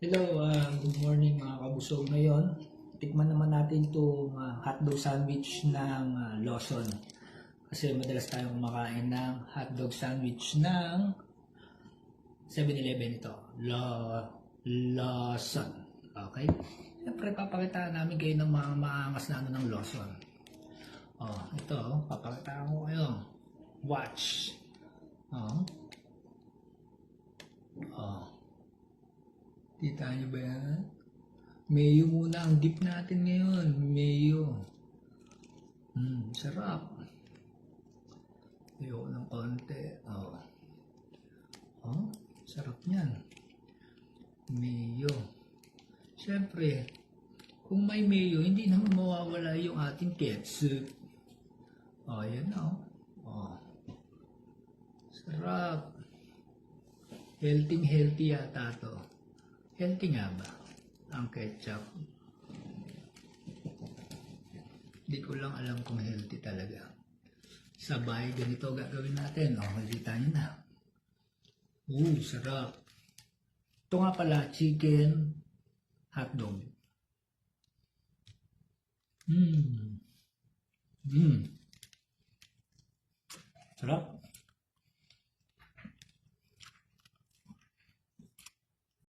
Hello, good morning mga kabusog. Ngayon, tikman naman natin itong hotdog sandwich ng Lawson. Kasi madalas tayong kumakain ng hotdog sandwich ng 7-Eleven ito. Lawson. Okay? Siyempre, papakitaan namin kayo ng mga maangas na ano ng Lawson. Ito, papakitaan ko kayo. Watch. Kita nyo ba yan? Mayo muna ang dip natin ngayon. Mayo. Sarap. Ayoko ng konti. Sarap yan. Mayo. Siyempre, kung may mayo, hindi naman mawawala yung ating ketchup. Yan na. Sarap. Healthy yata to. Healthy nga ba ang ketchup? Hindi ko lang alam kung healthy talaga. Sabay, ganito gagawin natin. Makikita nyo na. Sarap. Ito nga pala, chicken hotdog.